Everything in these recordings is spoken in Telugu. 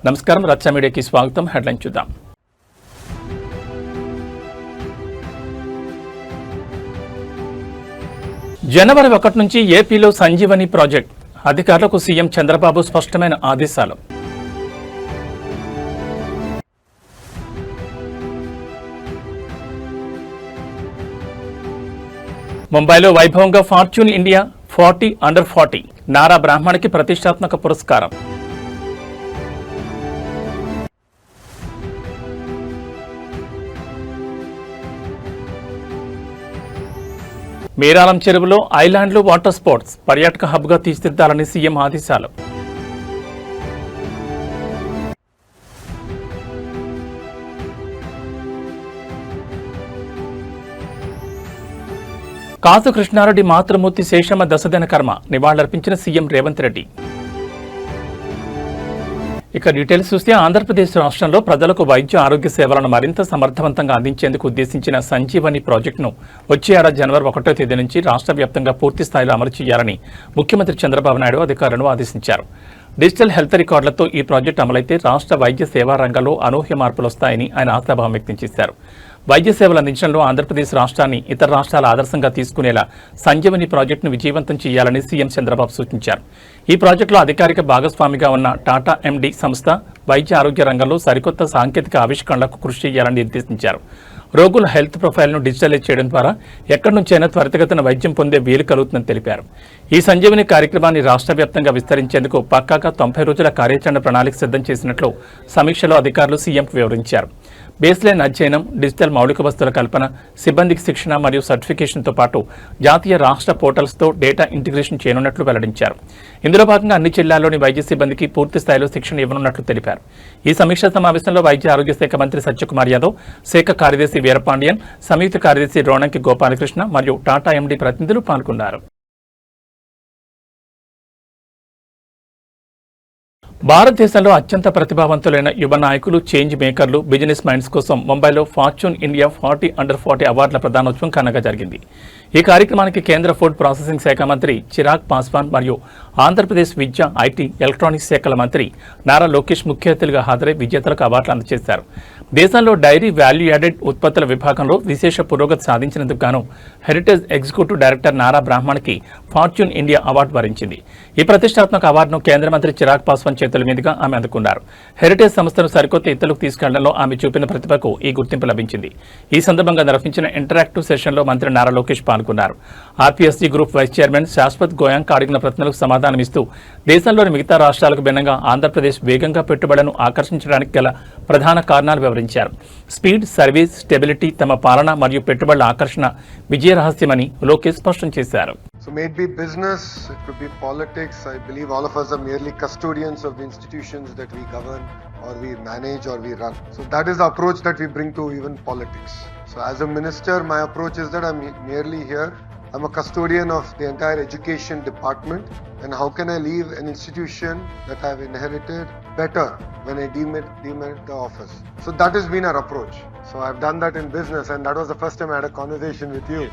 నమస్కారం, రచ్చ మీడియాకి స్వాగతం. హెడ్లైన్ చూద్దాం. జనవరి 1 నుంచి ఏపీలో సంజీవని ప్రాజెక్ట్ అధికారులకు సీఎం చంద్రబాబు స్పష్టమైన ఆదేశాలు. ముంబైలో వైభవంగా ఫార్చ్యూన్ ఇండియా 40 అండర్ 40 నారా బ్రాహ్మణికి ప్రతిష్టాత్మక పురస్కారం. మేరాలం చెరువులో ఐలాండ్లు వాటర్ స్పోర్ట్స్ పర్యాటక హబ్గా తీర్చిదిద్దాలని సీఎం ఆదేశాలు. కాసు కృష్ణారెడ్డి మాతృమూర్తి శేషమ్మ దశదిన కర్మ నివాళులర్పించిన సీఎం రేవంత్ రెడ్డి. ఇక డీటెయిల్స్ చూస్తే ఆంధ్రప్రదేశ్ రాష్ట్రంలో ప్రజలకు వైద్య ఆరోగ్య సేవలను మరింత సమర్థవంతంగా అందించేందుకు ఉద్దేశించిన సంజీవని ప్రాజెక్టును వచ్చే ఏడాది జనవరి 1వ తేదీ నుంచి రాష్ట్ర వ్యాప్తంగా పూర్తి స్థాయిలో అమలు చేయాలని ముఖ్యమంత్రి చంద్రబాబు నాయుడు అధికారులను ఆదేశించారు. డిజిటల్ హెల్త్ రికార్డులతో ఈ ప్రాజెక్టు అమలైతే రాష్ట్ర వైద్య సేవా రంగంలో అనూహ్య మార్పులు వస్తాయని ఆయన ఆశాభావం వ్యక్తం చేశారు. వైద్య సేవలు అందించడంలో ఆంధ్రప్రదేశ్ రాష్ట్రాన్ని ఇతర రాష్ట్రాల ఆదర్శంగా తీసుకునేలా సంజీవని ప్రాజెక్టును విజయవంతం చేయాలని సీఎం చంద్రబాబు సూచించారు. ఈ ప్రాజెక్టులో అధికారిక భాగస్వామిగా ఉన్న టాటా ఎండీ సంస్థ వైద్య ఆరోగ్య రంగంలో సరికొత్త సాంకేతిక ఆవిష్కరణలకు కృషి చేయాలని నిర్దేశించారు. రోగుల హెల్త్ ప్రొఫైల్ను డిజిటలైజ్ చేయడం ద్వారా ఎక్కడి నుంచైనా త్వరితగతిన వైద్యం పొందే వీలు కలుగుతుందని తెలిపారు. ఈ సంజీవని కార్యక్రమాన్ని రాష్ట్ర వ్యాప్తంగా విస్తరించేందుకు పక్కాగా 90 రోజుల కార్యాచరణ ప్రణాళిక సిద్ధం చేసినట్లు సమీక్షలో అధికారులు సీఎంకు వివరించారు. బేస్లైన్ అధ్యయనం, డిజిటల్ మౌలిక వస్తువుల కల్పన, సిబ్బందికి శిక్షణ మరియు సర్టిఫికేషన్తో పాటు జాతీయ రాష్ట్ర పోర్టల్స్తో డేటా ఇంటిగ్రేషన్ చేయనున్నట్లు వెల్లడించారు. ఇందులో భాగంగా అన్ని జిల్లాల్లోని వైద్య సిబ్బందికి పూర్తి స్థాయిలో శిక్షణ ఇవ్వనున్నట్లు తెలిపారు. ఈ సమీక్షా సమావేశంలో వైద్య ఆరోగ్య శాఖ మంత్రి సత్యకుమార్ యాదవ్, శాఖ కార్యదర్శి వీరపాండియన్, సంయుక్త కార్యదర్శి రోణంకి గోపాలకృష్ణ మరియు టాటా ఎండీ ప్రతినిధులు పాల్గొన్నారు. భారతదేశంలో అత్యంత ప్రతిభావంతులైన యువ నాయకులు, చేంజ్ మేకర్లు, బిజినెస్ మైండ్స్ కోసం ముంబైలో ఫార్చ్యూన్ ఇండియా 40 అండర్ 40 అవార్డుల ప్రదానోత్సవం ఘనంగా జరిగింది. ఈ కార్యక్రమానికి కేంద్ర ఫుడ్ ప్రాసెసింగ్ శాఖ మంత్రి చిరాగ్ పాస్వాన్ మరియు ఆంధ్రప్రదేశ్ విద్య, ఐటీ, ఎలక్ట్రానిక్స్ శాఖల మంత్రి నారా లోకేష్ ముఖ్య అతిథులుగా హాజరై విజేతలకు అవార్డులు అందజేశారు. దేశంలో డైరీ వాల్యూ యాడెడ్ ఉత్పత్తుల విభాగంలో విశేష పురోగతి సాధించినందుకు గాను హెరిటేజ్ ఎగ్జిక్యూటివ్ డైరెక్టర్ నారా బ్రాహ్మణ్కి ఫార్చ్యూన్ ఇండియా అవార్డు వరించింది. ఈ ప్రతిష్టాత్మక అవార్డును కేంద్ర మంత్రి చిరాగ్ పాస్వాన్ చేతుల మీదుగా ఆమె అందుకున్నారు. హెరిటేజ్ సంస్థను సరికొత్త ఎత్తులకు తీసుకెళ్లడంలో ఆమె చూపిన ప్రతిభకు ఈ గుర్తింపు లభించింది. ఈ సందర్భంగా నిర్వహించిన ఇంటరాక్టివ్ సెషన్లో మంత్రి నారా లోకేష్ పాల్గొన్నారు. ఆర్పీఎస్జీ group vice chairman Shashwat Goyang అడిగిన ప్రశ్నలకు సమాధానమిస్తూ దేశంలోని మిగతా రాష్ట్రాలకు భిన్నంగా ఆంధ్రప్రదేశ్ వేగంగా పెట్టుబడులను ఆకర్షించడానికి గల ప్రధాన కారణాలు వివరించారు. స్పీడ్, సర్వీస్, స్టెబిలిటీ తమ పాలన మరియు పెట్టుబడుల ఆకర్షణ విజయ రహస్యమని లోకేష్ స్పష్టం చేశారు. So may it be business, it could be politics. I believe all of us are merely custodians of the institutions that we govern or we manage or we run. So that is the approach that we bring to even politics. So as a minister, my approach is that I'm merely here. I'm a custodian of the entire education department, and how can I leave an institution that I've inherited better when I demerit the office. So that has been our approach. So I've done that in business, and that was the first time I had a conversation with you.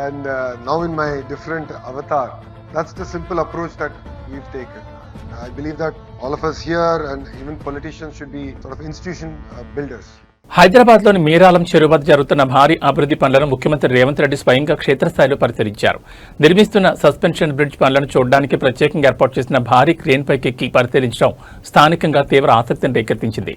And now in my different avatar, that's the simple approach that we've taken. I believe that all of us here and even politicians should be sort of institution builders. హైదరాబాద్లోని మేరాలం చెరువు వద్ద జరుగుతున్న భారీ అభివృద్ధి పనులను ముఖ్యమంత్రి రేవంత్ రెడ్డి స్వయంగా క్షేత్రస్థాయిలో పరిశీలించారు. నిర్మిస్తున్న సస్పెన్షన్ బ్రిడ్జ్ పనులను చూడడానికి ప్రత్యేకంగా ఏర్పాటు చేసిన భారీ క్రేన్ పైకెక్కి పరిశీలించడం స్థానికంగా తీవ్ర ఆసక్తిని రేకెత్తించింది.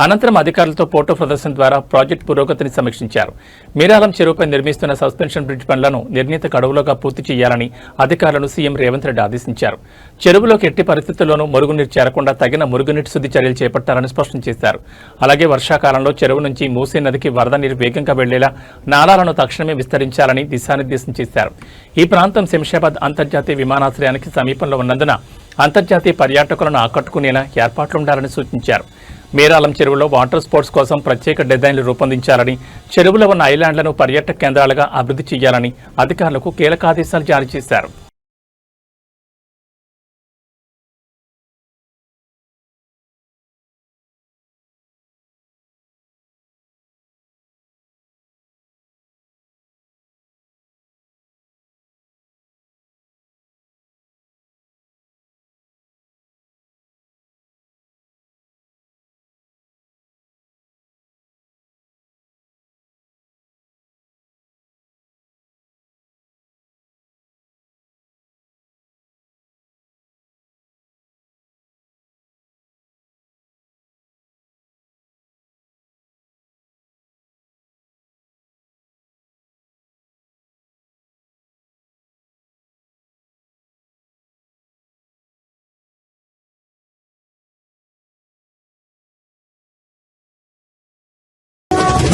అనంతరం అధికారులతో ఫోటో ప్రదర్శన ద్వారా ప్రాజెక్టు పురోగతిని సమీక్షించారు. మేరాలం చెరువుపై నిర్మిస్తున్న సస్పెన్షన్ బ్రిడ్జ్ పనులను నిర్ణీత గడువులోగా పూర్తి చేయాలని అధికారులను సీఎం రేవంత్ రెడ్డి ఆదేశించారు. చెరువులోకి ఎట్టి పరిస్థితుల్లోనూ మురుగునీరు చేరకుండా తగిన మురుగునీటి శుద్ధి చర్యలు చేపట్టాలని స్పష్టం చేశారు. అలాగే వర్షాకాలంలో చెరువు నుంచి మూసీ నదికి వరద నీరు వేగంగా వెళ్లేలా నాలాలను తక్షణమే విస్తరించాలని దిశానిర్దేశం చేశారు. ఈ ప్రాంతం శంషాబాద్ అంతర్జాతీయ విమానాశ్రయానికి సమీపంలో ఉన్నందున అంతర్జాతీయ పర్యాటకులను ఆకట్టుకునేలా ఏర్పాట్లుండాలని సూచించారు. మేరాలం చెరువులో వాటర్ స్పోర్ట్స్ కోసం ప్రత్యేక డిజైన్లు రూపొందించాలని, చెరువులో ఉన్న ఐలాండ్లను పర్యాటక కేంద్రాలుగా అభివృద్ధి చేయాలని అధికారులకు కీలక ఆదేశాలు జారీ చేశారు.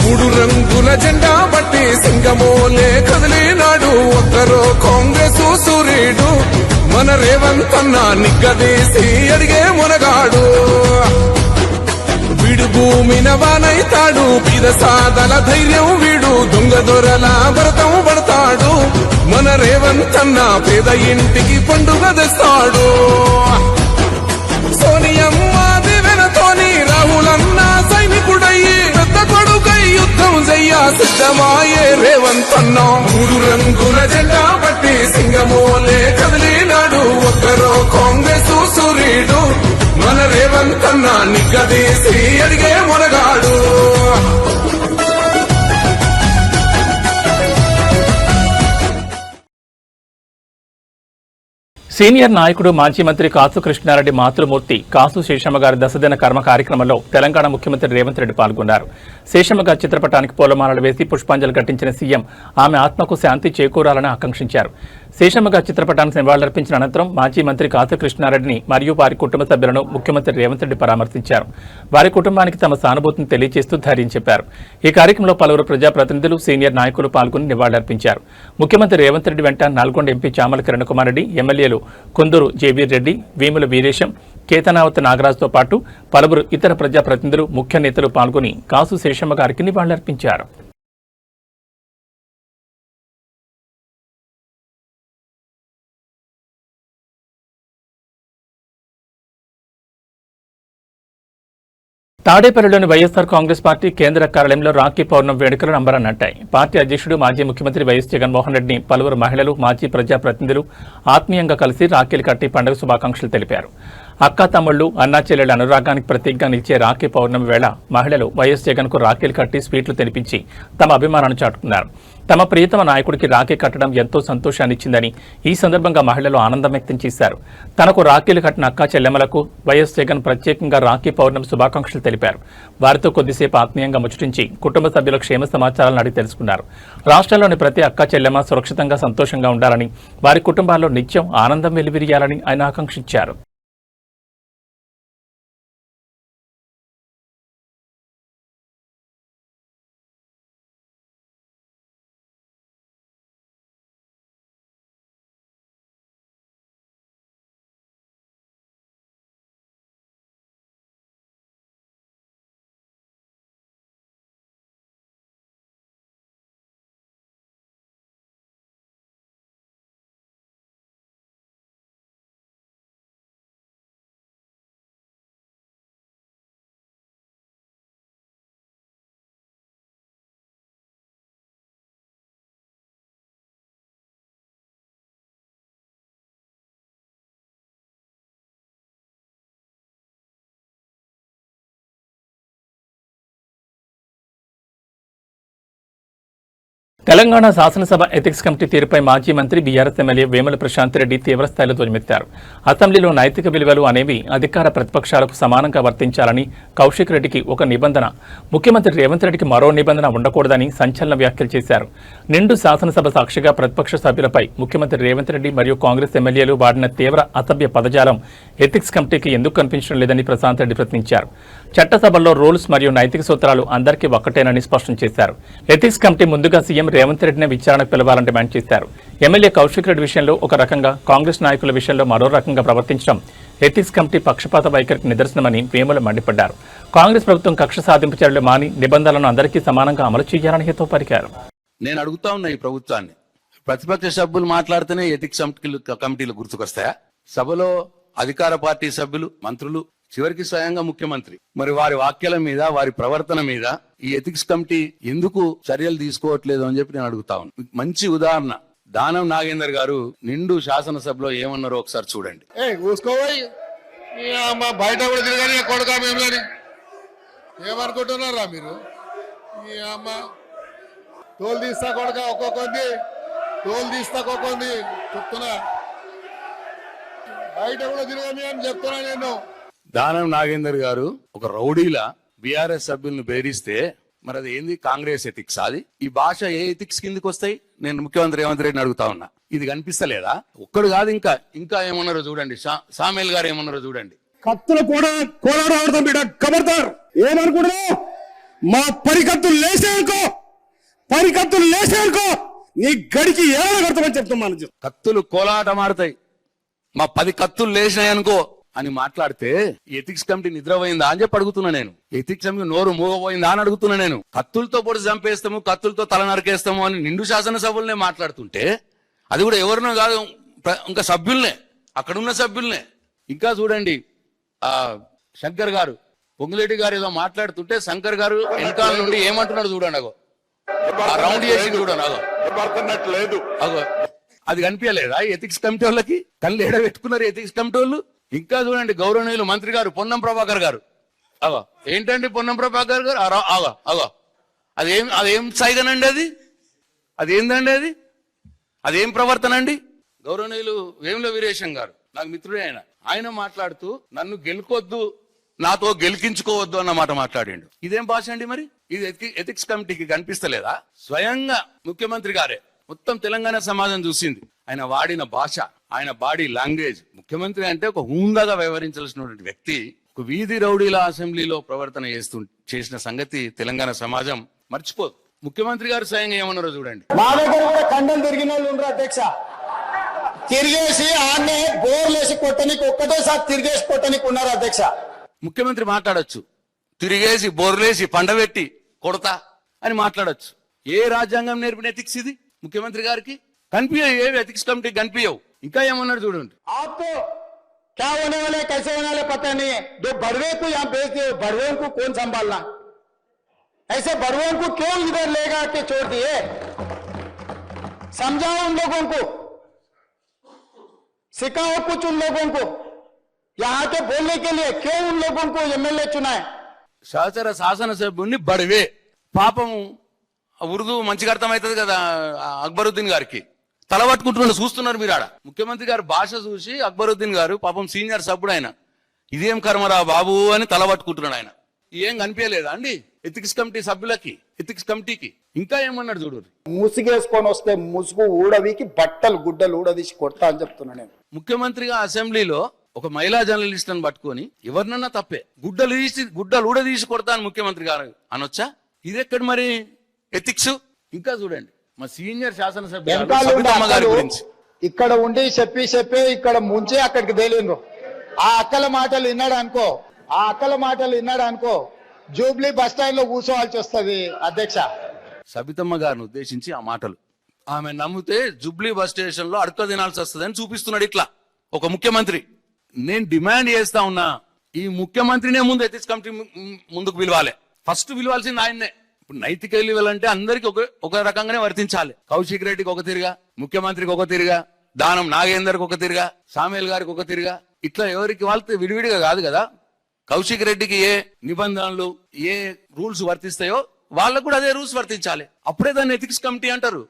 మూడు రంగుల జెండా బట్టి సింగమోలే కదిలినాడు ఒక్కరో కాంగ్రెస్ సూర్యుడు మన రేవంత్ అన్న నిగ్గదీసి అడిగే మునగాడు వీడు భూమిన వానైతాడు పీద సాదల ధైర్యం వీడు దొంగ దొరల భరతం పడతాడు మన రేవంత్ అన్న పేద ఇంటికి పండుగ తెస్తాడు సోనియమ్మ దివెనతోని రాహులన్న సైనికుడయ్యి పెద్ద కొడుకై యుద్ధం చెయ్య సిద్ధమాయే రేవంత్ అన్న మూడు రంగుల జెండా బట్టి సింగమోలే కదిలినాడు ఒక్కరో కాంగ్రెస్ సూర్యుడు మన రేవంత్ అన్న నిగ్గదీసి అడిగే మునగాడు సీనియర్ నాయకుడు మాజీ మంత్రి కాసు కృష్ణారెడ్డి మాతృమూర్తి కాసు శేషమ్మ గారి దశదిన కర్మ కార్యక్రమంలో తెలంగాణ ముఖ్యమంత్రి రేవంత్ రెడ్డి పాల్గొన్నారు. శేషమ్మ గారి చిత్రపటానికి పూలమాలలు వేసి పుష్పాంజలి ఘటించిన సీఎం ఆమె ఆత్మకు శాంతి చేకూరాలని ఆకాంక్షించారు. శేషమ్మ గారి చిత్రపటానికి నివాళులర్పించిన అనంతరం మాజీ మంత్రి కాసు కృష్ణారెడ్డిని మరియు వారి కుటుంబ సభ్యులను ముఖ్యమంత్రి రేవంత్ రెడ్డి పరామర్శించారు. వారి కుటుంబానికి తమ సానుభూతిని తెలియజేస్తూ ధైర్యం చెప్పారు. ఈ కార్యక్రమంలో పలువురు ప్రజాప్రతినిధులు సీనియర్ నాయకులు పాల్గొని నివాళులర్పించారు. ముఖ్యమంత్రి రేవంత్ రెడ్డి వెంట నల్గొండ ఎంపీ చామల కిరణ్ కుమార్ రెడ్డి, ఎమ్మెల్యేలు కుందూరు జేవీర్ రెడ్డి, వేముల వీరేశం, కేతనావత్ నాగరాజుతో పాటు పలువురు ఇతర ప్రజాప్రతినిధులు, ముఖ్య నేతలు పాల్గొని కాసు శేషమ్మ గారికి నివాళులర్పించారు. తాడేపల్లిలోని వైఎస్సార్ కాంగ్రెస్ పార్టీ కేంద్ర కార్యాలయంలో రాఖీ పౌర్ణమి వేడుకలు నంబరన్నట్టాయి. పార్టీ అధ్యక్షుడు మాజీ ముఖ్యమంత్రి వైఎస్ జగన్మోహన్ రెడ్డిని పలువురు మహిళలు, మాజీ ప్రజాప్రతినిధులు ఆత్మీయంగా కలిసి రాఖీలు కట్టి పండుగ శుభాకాంక్షలు తెలిపారు. అక్కా తమ్ముళ్లు, అన్నా చెల్లెళ్ల అనురాగానికి ప్రతీకగా నిలిచే రాఖీ పౌర్ణమి వేళ మహిళలు వైఎస్ జగన్ కు రాఖీలు కట్టి స్వీట్లు తినిపించి తమ అభిమానాన్ని చాటుకున్నారు. తమ ప్రియతమ నాయకుడికి రాఖీ కట్టడం ఎంతో సంతోషాన్నిచ్చిందని ఈ సందర్భంగా మహిళలు ఆనందం వ్యక్తం చేశారు. తనకు రాఖీలు కట్టిన అక్కా చెల్లెమ్మలకు వైఎస్ జగన్ ప్రత్యేకంగా రాఖీ పౌర్ణమి శుభాకాంక్షలు తెలిపారు. వారితో కొద్దిసేపు ఆత్మీయంగా ముచ్చటించి కుటుంబ సభ్యుల క్షేమ సమాచారాలను అడిగి తెలుసుకున్నారు. రాష్ట్రంలోని ప్రతి అక్కా చెల్లెమ్మ సురక్షితంగా సంతోషంగా ఉండాలని, వారి కుటుంబాల్లో నిత్యం ఆనందం వెలువరియాలని ఆయన ఆకాంక్షించారు. తెలంగాణ శాసనసభ ఎథిక్స్ కమిటీ తీరుపై మాజీ మంత్రి బీఆర్ఎస్ ఎమ్మెల్యే వేముల ప్రశాంత్ రెడ్డి తీవ్రస్థాయిలో ధ్వజమెత్తారు. అసెంబ్లీలో నైతిక విలువలు అనేవి అధికార ప్రతిపక్షాలకు సమానంగా వర్తించాలని కౌశిక్ రెడ్డికి ఒక నిబంధన, ముఖ్యమంత్రి రేవంత్ రెడ్డికి మరో నిబంధన ఉండకూడదని సంచలన వ్యాఖ్యలు చేశారు. నిండు శాసనసభ సాక్షిగా ప్రతిపక్ష సభ్యులపై ముఖ్యమంత్రి రేవంత్ రెడ్డి మరియు కాంగ్రెస్ ఎమ్మెల్యేలు వాడిన తీవ్ర అసభ్య పదజాలం ఎథిక్స్ కమిటీకి ఎందుకు కనిపించడం లేదని ప్రశాంత్ రెడ్డి ప్రశ్నించారు. చట్టసభల్లో రూల్స్ మరియు నైతిక సూత్రాలు అందరికీ ఒక్కటేనని స్పష్టం చేశారు. ఎథిక్స్ కమిటీ ముందుగా సీఎం రేవంత్ రెడ్డిని విచారణకు పిలవాలని డిమాండ్ చేశారు. ఎమ్మెల్యే కౌశిక్ రెడ్డి విషయంలో ఒక రకంగా, కాంగ్రెస్ నాయకుల విషయంలో మరో రకంగా ప్రవర్తించడం ఎథిక్స్ కమిటీ పక్షపాత వైఖరికి నిదర్శనమని వేముల మండిపడ్డారు. కాంగ్రెస్ ప్రభుత్వం కక్ష సాధింపు చర్యలు మాని నిబంధనలను అందరికీ సమానంగా అమలు చేయాలని హితవు పలికారు. నేను అడుగుతా ఉన్నా ఈ ప్రభుత్వాన్ని, ప్రతిపక్ష సభ్యులు మాట్లాడితేనే ఎథిక్స్ కమిటీలు గుర్తుకొస్తాయా? సభలో అధికార పార్టీ సభ్యులు, మంత్రులు, చివరికి స్వయంగా ముఖ్యమంత్రి, మరి వారి వాక్యాల మీద, వారి ప్రవర్తన మీద ఈ ఎథిక్స్ కమిటీ ఎందుకు చర్యలు తీసుకోవట్లేదు అని చెప్పి నేను అడుగుతా ఉన్నా. మంచి ఉదాహరణ దానం నాగేందర్ గారు నిండు శాసనసభలో ఏమన్నారో ఒకసారి చూడండి. బయట కూడా తిరగని కొడుకా మేములని ఏమనుకుంటున్నారా మీరు? తోలు తీస్తా కొడుక, ఒక్కొక్కది తోలు తీస్తా ఒక్కొక్కది చెప్తున్నా, బయట కూడా తిరగని అని చెప్తున్నా నేను. దానం నాగేందర్ గారు ఒక రౌడీలా బీఆర్ఎస్ సభ్యులను బెదిరిస్తే మరి అది ఏంది? కాంగ్రెస్ ఎథిక్స్? అది ఈ భాష ఏ ఎథిక్స్ కిందకి వస్తాయి? నేను ముఖ్యమంత్రి రేవంత్ రెడ్డిని అడుగుతా ఉన్నా, ఇది కనిపిస్తలేదా? ఒక్కడు కాదు, ఇంకా ఏమన్నారో చూడండి. సామేల్ గారు ఏమన్నారో చూడండి. కత్తుల కోలాడతాం బిడ్డ, కబర్తారు ఏమనుకుంటున్నావు? మా పరికత్తులు లేసానుకో నీ గడికి ఏమైనా కడతామని చెప్తున్నాను. కత్తులు కోలాటమాడతాయి, మా 10 కత్తులు లేచినాయనుకో అని మాట్లాడితే ఎథిక్స్ కమిటీ నిద్రపోయిందా అని చెప్పి అడుగుతున్నా నేను. ఎథిక్స్ కమిటీ నోరు మూగపోయిందా అని అడుగుతున్నా నేను. కత్తులతో పొడి చంపేస్తాము, కత్తులతో తల నరికేస్తాము అని నిండు శాసనసభ్యులనే మాట్లాడుతుంటే, అది కూడా ఎవరినో కాదు, ఇంకా సభ్యుల్నే, అక్కడున్న సభ్యుల్నే. ఇంకా చూడండి, శంకర్ గారు, పొంగులేటి గారు ఏదో మాట్లాడుతుంటే శంకర్ గారు వెనకాల నుండి ఏమంటున్నాడు చూడండి. అగో రౌండ్ చేసి చూడండి, అగో అది కనిపించలేదా ఎథిక్స్ కమిటీ వాళ్ళకి? కళ్ళు ఎడబెట్టుకున్నారు ఎథిక్స్ కమిటీ వాళ్ళు. ఇంకా చూడండి, గౌరవనీయులు మంత్రి గారు పొన్నం ప్రభాకర్ గారు, అగో ఏంటండి పొన్నం ప్రభాకర్ గారు, అగో అగో అదేం సైగనండి, అదేందండి, అదేం ప్రవర్తన అండి? గౌరవనీయులు వేముల వీరేశం గారు, నాకు మిత్రుడే ఆయన మాట్లాడుతూ నన్ను గెలుకొద్దు, నాతో గెలికించుకోవద్దు అన్న మాట మాట్లాడిండు. ఇదేం భాష అండి? మరి ఇది ఎథిక్స్ కమిటీకి కనిపిస్తలేదా? స్వయంగా ముఖ్యమంత్రి గారే మొత్తం తెలంగాణ సమాజం చూసింది. ఆయన వాడిన భాష, ఆయన బాడీ లాంగ్వేజ్. ముఖ్యమంత్రి అంటే ఒక హుందాగా వ్యవహరించాల్సినటువంటి వ్యక్తి ఒక వీధి రౌడీల అసెంబ్లీలో ప్రవర్తన చేసిన సంగతి తెలంగాణ సమాజం మర్చిపోదు. ముఖ్యమంత్రి గారు స్వయంగా ఏమన్నారో చూడండి. మా దగ్గర కూడా కండలు తిరిగిన వాళ్ళు ఉన్నారు అధ్యక్ష. తిరిగేసి ఆన్నే బోర్లేసి కొట్టనికి ఒక్కటేసారి తిరిగేసి కొట్టనికి ఉన్నారు అధ్యక్ష. ముఖ్యమంత్రి మాట్లాడొచ్చు, తిరిగేసి బోర్లేసి పండబెట్టి కొడతా అని మాట్లాడొచ్చు. ఏ రాజ్యాంగం నేర్పిన ఎథిక్స్ ఇది ముఖ్యమంత్రి గారికి? కనిపించవు, ఏ ఎథిక్స్ కమిటీ కనిపించవు. ఇంకా ఏమన్నాడు చూడండి. आपको क्या होने वाले कैसे होने वाले पता नहीं है. जो बड़वे को यहाँ भेज दिए, बड़वे को कौन संभालना? ऐसे बड़वे को क्यों इधर लेगा के छोड़ दिए? समझाओ उन लोगों को, सिखाओ कुछ उन लोगों को. यहाँ के बोलने के लिए क्यों उन लोगों को एमएलए चुना है? సహచర శాసనసభ్యుని బడివే. పాపం ఉర్దూ మంచిగా అర్థమవుతుంది కదా అక్బరుద్దీన్ గారికి. తల పట్టుకుంటున్నాడు, చూస్తున్నారు మీరు ఆడ. ముఖ్యమంత్రి గారు భాష చూసి అక్బరుద్దీన్ గారు పాపం సీనియర్ సభ్యుడు ఆయన, ఇదేం కర్మరా బాబు అని తల పట్టుకుంటున్నాడు ఆయన. ఏం కనిపించలేదా అండి ఎథిక్స్ కమిటీ సభ్యులకి, ఎథిక్స్ కమిటీకి? ఇంకా ఏమన్నాడు చూడు. ముసుగేసుకొని వస్తే ముసుగు ఊడవికి బట్టలు గుడ్డలు ఊడదీసి కొడతా అని చెప్తున్నా నేను. ముఖ్యమంత్రిగా అసెంబ్లీలో ఒక మహిళా జర్నలిస్ట్ అని పట్టుకొని ఎవరినన్నా తప్పే గుడ్డలు ఊడదీసి కొడతా అని ముఖ్యమంత్రి గారు అనొచ్చా? ఇది ఎక్కడ మరి ఎథిక్స్? ఇంకా చూడండి, మా సీనియర్ శాసనసభ్యులు గారి గురించి ఇక్కడ ఉండి చెప్పి ఇక్కడ ముంచే అక్కడికి తేలిండ్రు. ఆ అక్కల మాటలు విన్నాడు అనుకో జూబ్లీ బస్ స్టాండ్ లో కూర్చోవాల్సి వస్తుంది అధ్యక్ష. సబితమ్మ గారిని ఉద్దేశించి ఆ మాటలు, ఆమె నమ్మితే జూబ్లీ బస్ స్టేషన్ లో అడుక్క తినాల్సి వస్తుందని చూపిస్తున్నాడు ఇట్లా ఒక ముఖ్యమంత్రి. నేను డిమాండ్ చేస్తా ఉన్నా, ఈ ముఖ్యమంత్రినే ముందు ఎథిక్స్ కమిటీ ముందుకు పిలవాలి. ఫస్ట్ పిలవాల్సింది ఆయన్నే. ఇప్పుడు నైతిక విలువలంటే అందరికి ఒక రకంగానే వర్తించాలి. కౌశిక్ రెడ్డికి ఒక తిరిగా, ముఖ్యమంత్రికి ఒక తిరిగా, దానం నాగేందర్కి ఒక తిరిగా, సామేల్ గారికి ఒక తిరిగా, ఇట్లా ఎవరికి వాళ్ళతో విడివిడిగా కాదు కదా. కౌశిక్ రెడ్డికి ఏ నిబంధనలు, ఏ రూల్స్ వర్తిస్తాయో వాళ్ళకు కూడా అదే రూల్స్ వర్తించాలి. అప్పుడే దాన్ని ఎథిక్స్ కమిటీ అంటారు.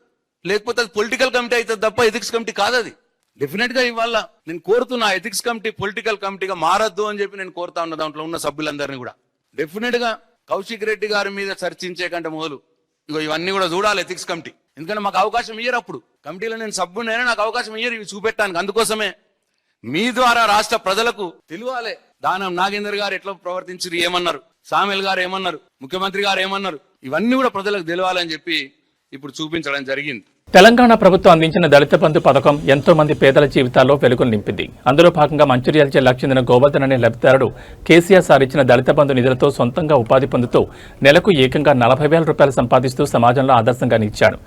లేకపోతే అది పొలిటికల్ కమిటీ అవుతుంది తప్ప ఎథిక్స్ కమిటీ కాదు అది. డెఫినెట్ గా ఇవాళ నేను కోరుతున్నా ఎథిక్స్ కమిటీ పొలిటికల్ కమిటీగా మారద్దు అని చెప్పి నేను కోరుతా ఉన్న దాంట్లో ఉన్న సభ్యులందరినీ కూడా. డెఫినెట్ గా కౌశిక్ రెడ్డి గారి మీద చర్చించే కంటే మొదలు ఇవన్నీ కూడా చూడాలి ఎథిక్స్ కమిటీ. ఎందుకంటే మాకు అవకాశం ఇయ్యరు, అప్పుడు కమిటీలో నేను సభ్యుడైనా నాకు అవకాశం ఇయ్యరు ఇవి చూపెట్టానికి. అందుకోసమే మీ ద్వారా రాష్ట్ర ప్రజలకు తెలియాలి దానం నాగేందర్ గారు ఎట్లా ప్రవర్తించారు, ఏమన్నారు, సామేల్ గారు ఏమన్నారు, ముఖ్యమంత్రి గారు ఏమన్నారు, ఇవన్నీ కూడా ప్రజలకు తెలియాలని చెప్పి ఇప్పుడు చూపించడం జరిగింది. తెలంగాణ ప్రభుత్వం అందించిన దళిత బంధు పథకం ఎంతో మంది పేదల జీవితాల్లో వెలుగులు నింపింది. అందులో భాగంగా మంచిర్యాల జిల్లాకు చెందిన గోవర్ధన్ అనే లబ్ధిదారుడు కేసీఆర్ సార్ ఇచ్చిన దళిత బంధు నిధులతో సొంతంగా ఉపాధి పొందుతూ నెలకు ఏకంగా 40,000 రూపాయలు సంపాదిస్తూ సమాజంలో ఆదర్శంగా నిలిచాడు.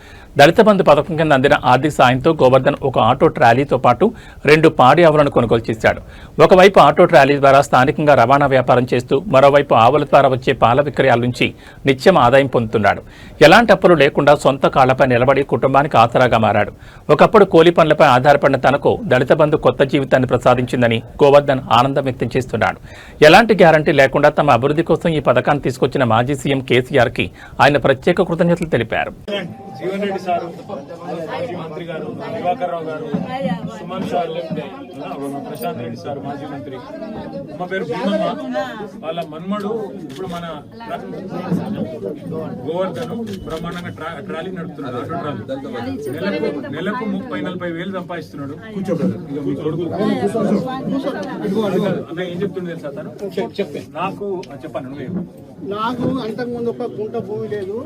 దళిత బంధు పథకం కింద అందిన ఆర్థిక సాయంతో గోవర్ధన్ ఒక ఆటో ట్రాలీతో పాటు 2 పాడి ఆవులను కొనుగోలు చేశాడు. ఒకవైపు ఆటో ట్రాలీ ద్వారా స్థానికంగా రవాణా వ్యాపారం చేస్తూ మరోవైపు ఆవుల ద్వారా వచ్చే పాల విక్రయాల నుంచి నిత్యం ఆదాయం పొందుతున్నాడు. ఎలాంటి అప్పులు లేకుండా సొంత కాళ్లపై నిలబడి కుటుంబానికి ఆసరాగా మారాడు. ఒకప్పుడు కూలి పనులపై ఆధారపడిన తనకు దళిత బంధు కొత్త జీవితాన్ని ప్రసాదించిందని గోవర్ధన్ ఆనందం వ్యక్తం చేస్తున్నాడు. ఎలాంటి గ్యారంటీ లేకుండా తమ అభివృద్ధి కోసం ఈ పథకాన్ని తీసుకొచ్చిన మాజీ సీఎం కేసీఆర్ కి ఆయన ప్రత్యేక కృతజ్ఞతలు తెలిపారు. జీవన్ రెడ్డి సారు, మాజీ మంత్రి గారు, దివాకర్ రావు గారు, సుమన్ సార్, ప్రశాంత్ రెడ్డి సార్ మాజీ మంత్రి, మా పేరు భీమమ్మ, వాళ్ళ మన్మడు ఇప్పుడు మన గోవర్ధన్ బ్రహ్మాండంగా ట్రాలీ నడుపుతున్నారు, ఆటో ట్రాలీ. నెలకు 30-40 వేలు సంపాదిస్తున్నాడు. ఇక మీ కొడుకు అన్న ఏం చెప్తుండే తెలుసా తను? నాకు చెప్పాను నువ్వే. నాకు అంతకుముందు ఒక గుంట భూమి లేదు,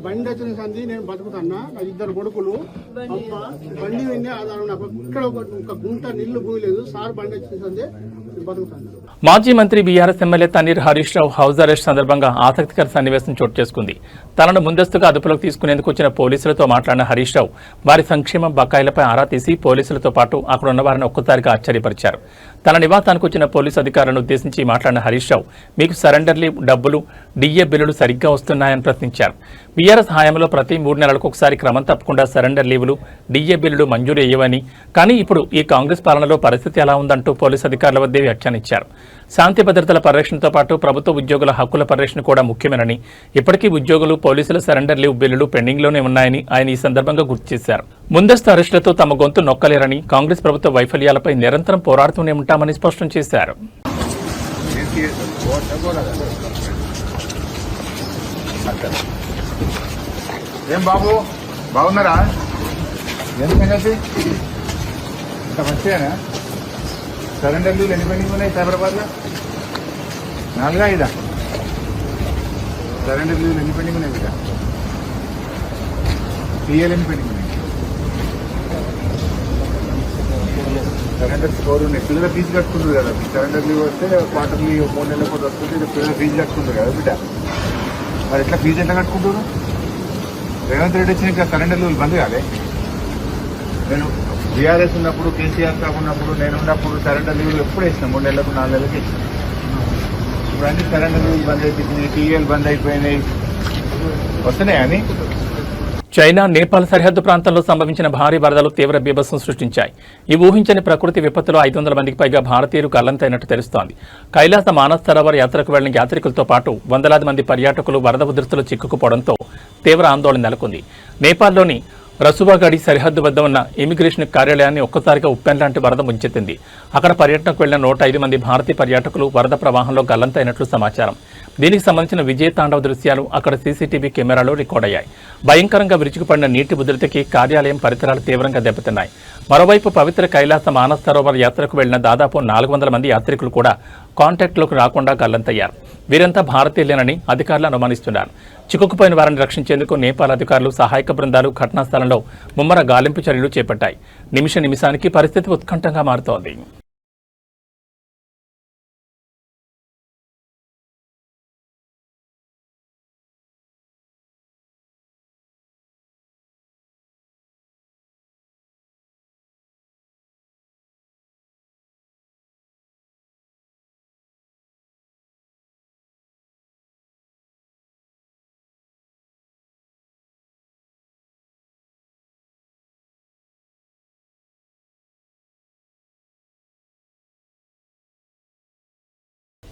బండి వచ్చిన సంది నేను బతుకుతున్నా. నా 2 కొడుకులు, అమ్మ బండి విండే ఆధారం. నాకు ఇక్కడ ఒక గుంట నిల్లు భూమి లేదు, సార్ బండి వచ్చిన సంది బతుకుతాను. మాజీ మంత్రి BRS MLA Thanneer Harish Rao house arrest సందర్భంగా ఆసక్తికర సన్నివేశం చోటు చేసుకుంది. తనను ముందస్తుగా అదుపులోకి తీసుకునేందుకు వచ్చిన పోలీసులతో మాట్లాడిన హరీష్ రావు వారి సంక్షేమ బకాయిలపై ఆరా తీసి పోలీసులతో పాటు అక్కడ ఉన్న వారిని ఒక్కసారిగా ఆశ్చర్యపరిచారు. తన నివాసానికి వచ్చిన పోలీసు అధికారులను ఉద్దేశించి మాట్లాడిన హరీష్ రావు మీకు సరెండర్ లీవ్ డబ్బులు, డిఏ బిల్లులు సరిగ్గా వస్తున్నాయని ప్రశ్నించారు. బీఆర్ఎస్ హయాంలో ప్రతి 3 నెలలకు ఒకసారి క్రమం తప్పకుండా సరెండర్ లీవులు, డిఏ బిల్లులు మంజూరు అయ్యేవని, కానీ ఇప్పుడు ఈ కాంగ్రెస్ పాలనలో పరిస్థితి ఎలా ఉందంటూ పోలీసు అధికారుల వద్దే వ్యాఖ్యానించారు. శాంతి భద్రతల పరిరక్షణతో పాటు ప్రభుత్వ ఉద్యోగుల హక్కుల పరిరక్షణ కూడా ముఖ్యమేనని, ఇప్పటికీ ఉద్యోగులు, పోలీసుల సరెండర్ లీవ్ బిల్లులు పెండింగ్లోనే ఉన్నాయని ఆయన ఈ సందర్భంగా గుర్తు చేశారు. ముందస్తు అరెస్టులతో తమ గొంతు నొక్కలేరని, కాంగ్రెస్ ప్రభుత్వ వైఫల్యాలపై నిరంతరం పోరాడుతూనే ఉంటామని స్పష్టం చేశారు. ఏం బాబు బాగున్నారా? ఎందుకంటే ఇంత మంచిగానా? సరెండర్ లీవ్లు ఎన్ని పెండింగ్ ఉన్నాయి సైబరాబాద్లో? 4-5 సరెండర్ లీవ్లు ఎన్ని పెండింగ్ ఉన్నాయి? బిడ్డ టీఎల్ ఎన్ని పెండింగ్ ఉన్నాయి? సరెండర్ స్కోర్ ఉన్నాయి. పిల్లల ఫీజు కట్టుకుంటారు కదా. సరెండర్ లీవ్ వస్తే క్వార్టర్లీ 3 నెలల కూడా వస్తుంది. పిల్లల ఫీజు కట్టుకుంటారు కదా బిడ్డ. మరి ఎట్లా ఫీజు ఎట్లా కట్టుకుంటారు? రేవంత్ రెడ్డి వచ్చిన ఇంకా సరెండర్ లీవ్లు బంద్ కాలే. నేను బీఆర్ఎస్ ఉన్నప్పుడు, కేసీఆర్ సాబ్ ఉన్నప్పుడు, నేను ఉన్నప్పుడు సరెండర్ లీవ్లు ఎప్పుడు వేసినా 3 నెలలకు 4 నెలలకు వేసినా. ఇప్పుడు అన్ని సరెండర్ లీవ్లు బంద్ అయిపోయినాయి, టీఎల్ బంద్ అయిపోయినాయి. వస్తున్నాయి అని. చైనా, నేపాల్ సరిహద్దు ప్రాంతంలో సంభవించిన భారీ వరదలు తీవ్ర బీభత్సం సృష్టించాయి. ఈ ఊహించని ప్రకృతి విపత్తులో 500 మందికి పైగా భారతీయులు గల్లంతైనట్టు తెలుస్తోంది. కైలాస మానస్ సరోవర్ యాత్రకు వెళ్లిన యాత్రికులతో పాటు వందలాది మంది పర్యాటకులు వరద ఉధృతిలో చిక్కుకుపోవడంతో తీవ్ర ఆందోళన నెలకొంది. నేపాల్లోని రసువాగడి సరిహద్దు వద్ద ఉన్న ఇమిగ్రేషన్ కార్యాలయాన్ని ఒక్కసారిగా ఉప్పెన్ లాంటి వరద ముంచెత్తింది. అక్కడ పర్యటనకు వెళ్లిన 105 మంది భారతీయ పర్యాటకులు వరద ప్రవాహంలో గల్లంతైనట్లు సమాచారం. దీనికి సంబంధించిన విజయ తాండవ దృశ్యాలు అక్కడ సీసీటీవీ కెమెరాలో రికార్డయ్యాయి. భయంకరంగా విరుచుకుపడిన నీటి ఉధృతికి కార్యాలయం పరిసరాలు తీవ్రంగా దెబ్బతిన్నాయి. మరోవైపు పవిత్ర కైలాస మానస్ సరోవర్ యాత్రకు వెళ్లిన దాదాపు 400 మంది యాత్రికులు కూడా కాంటాక్ట్లోకి రాకుండా గల్లంతయ్యారు. వీరంతా భారతీయులేనని అధికారులు అనుమానిస్తున్నారు. చిక్కుకుపోయిన వారిని రక్షించేందుకు నేపాల్ అధికారులు, సహాయక బృందాలు ఘటనా స్థలంలో ముమ్మర గాలింపు చర్యలు చేపట్టాయి. నిమిషానికి పరిస్థితి ఉత్కంఠంగా మారుతోంది.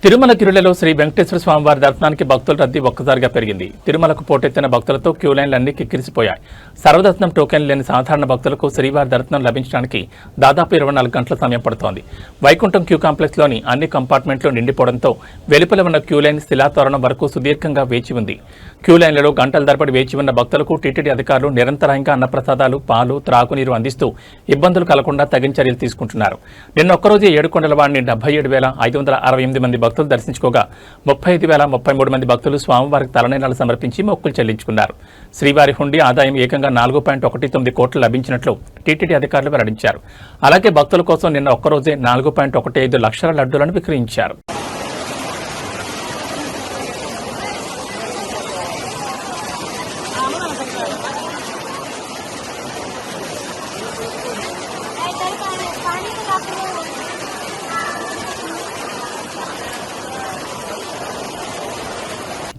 తిరుమల గిరులలో శ్రీ వెంకటేశ్వర స్వామివారి దర్శనానికి భక్తుల రద్దీ ఒక్కసారిగా పెరిగింది. తిరుమలకు పోటెత్తిన భక్తులతో క్యూ లైన్లన్నీ కిక్కిరిసిపోయాయి. సర్వదర్శనం టోకెన్లు లేని సాధారణ భక్తులకు శ్రీవారి దర్శనం లభించడానికి దాదాపు 24 గంటల సమయం పడుతోంది. వైకుంఠం క్యూ కాంప్లెక్స్లోని అన్ని కంపార్ట్మెంట్లు నిండిపోవడంతో వెలుపల ఉన్న క్యూ లైన్ శిలాతోరణం వరకు సుదీర్ఘంగా వేచి ఉంది. క్యూ లైన్లలో గంటల తరబడి వేచి ఉన్న భక్తులకు టీటీడీ అధికారులు నిరంతరాయంగా అన్నప్రసాదాలు, పాలు, త్రాగునీరు అందిస్తూ ఇబ్బందులు కలగకుండా తగిన చర్యలు తీసుకుంటున్నారు. నిన్న ఒక్కరోజే ఏడుకొండలవాడిని 77,568 మంది భక్తులు దర్శించుకోగా 35,033 మంది భక్తులు స్వామివారికి తలనీలాలు సమర్పించి మొక్కులు చెల్లించుకున్నారు. శ్రీవారి హుండీ ఆదాయం ఏకంగా 4.19 కోట్లు లభించినట్లు టీటీడీ అధికారులు వెల్లడించారు. అలాగే భక్తుల కోసం నిన్న ఒక్కరోజే 4.15 లక్షల లడ్డూలను విక్రయించారు.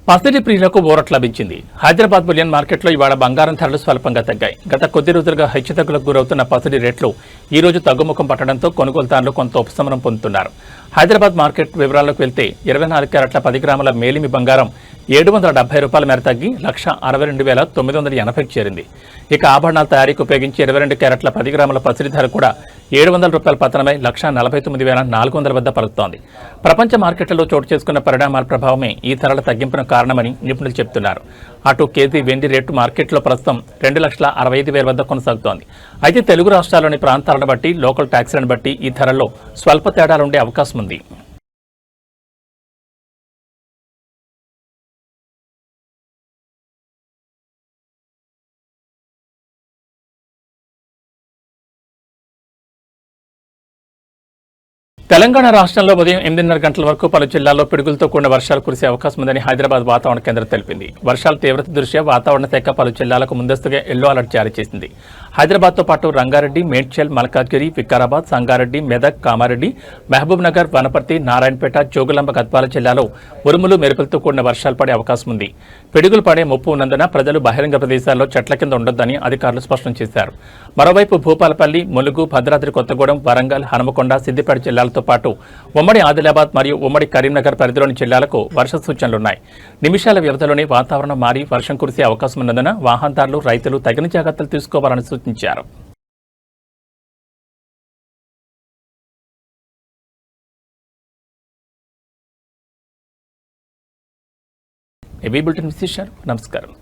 పసిడి ప్రియులకు ఊరట లభించింది. హైదరాబాద్ బులియన్ మార్కెట్లో ఇవాళ బంగారం ధరలు స్వల్పంగా తగ్గాయి. గత కొద్ది రోజులుగా హెచ్చుతగ్గులకు గురవుతున్న పసిడి రేట్లు ఈ రోజు తగ్గుముఖం పట్టడంతో కొనుగోలుదారులు కొంత ఉపశమనం పొందుతున్నారు. హైదరాబాద్ మార్కెట్ వివరాల్లోకి వెళ్తే 24 క్యారెట్ల 10 గ్రాముల మేలిమి బంగారం ₹770 మేర తగ్గి 1,62,980కి చేరింది. ఇక ఆభరణాల తయారీకి ఉపయోగించి 22 క్యారెట్ల 10 గ్రాముల పసిడి ధర కూడా రూపాయల పతనమై 1,49,400 వద్ద పలుకుతోంది. ప్రపంచ మార్కెట్లలో చోటు చేసుకున్న పరిణామాల ప్రభావమే ఈ ధరల తగ్గింపునకు కారణమని నిపుణులు చెబుతున్నారు. అటు కేజీ వెండి రేటు మార్కెట్లో ప్రస్తుతం 2,65,000 వద్ద కొనసాగుతోంది. అయితే తెలుగు రాష్ట్రాల్లోని ప్రాంతాలను బట్టి, లోకల్ ట్యాక్స్లను బట్టి ఈ ధరల్లో స్వల్ప తేడాలుండే అవకాశం ఉంది. తెలంగాణ రాష్ట్రంలో ఉదయం 8:30 గంటల వరకు పలు జిల్లాల్లో పిడుగులతో కూడిన వర్షాలు కురిసే అవకాశం ఉందని హైదరాబాద్ వాతావరణ కేంద్రం తెలిపింది. వర్షాల తీవ్రత దృష్ట్యా వాతావరణ శాఖ పలు జిల్లాలకు ముందస్తుగా ఎల్లో అలర్ట్ జారీ చేసింది. హైదరాబాద్తో పాటు రంగారెడ్డి, మేడ్చల్, మల్కాజ్గిరి, వికారాబాద్, సంగారెడ్డి, మెదక్, కామారెడ్డి, మహబూబ్ నగర్, వనపర్తి, నారాయణపేట, జోగులాంబ, గద్వాల జిల్లాలో ఉరుములు, మెరుపులతో కూడిన వర్షాలు పడే అవకాశం ఉంది. పిడుగులు పడే ముప్పు ఉన్నందున ప్రజలు బహిరంగ ప్రదేశాల్లో చెట్ల కింద ఉండొద్దని అధికారులు స్పష్టం చేశారు. మరోవైపు భూపాలపల్లి, ములుగు, భద్రాద్రి కొత్తగూడెం, వరంగల్, హనుమకొండ, సిద్దిపేట జిల్లాలతో పాటు ఉమ్మడి ఆదిలాబాద్ మరియు ఉమ్మడి కరీంనగర్ పరిధిలోని జిల్లాలకు వర్ష సూచనలున్నాయి. నిమిషాల వ్యవధిలోనే వాతావరణం మారి వర్షం కురిసే అవకాశం ఉన్నందున వాహనదారులు, రైతులు తగిన జాగ్రత్తలు తీసుకోవాలని సూచించారు. ఏబీ బులెటిన్ విశేషాలు. నమస్కారం.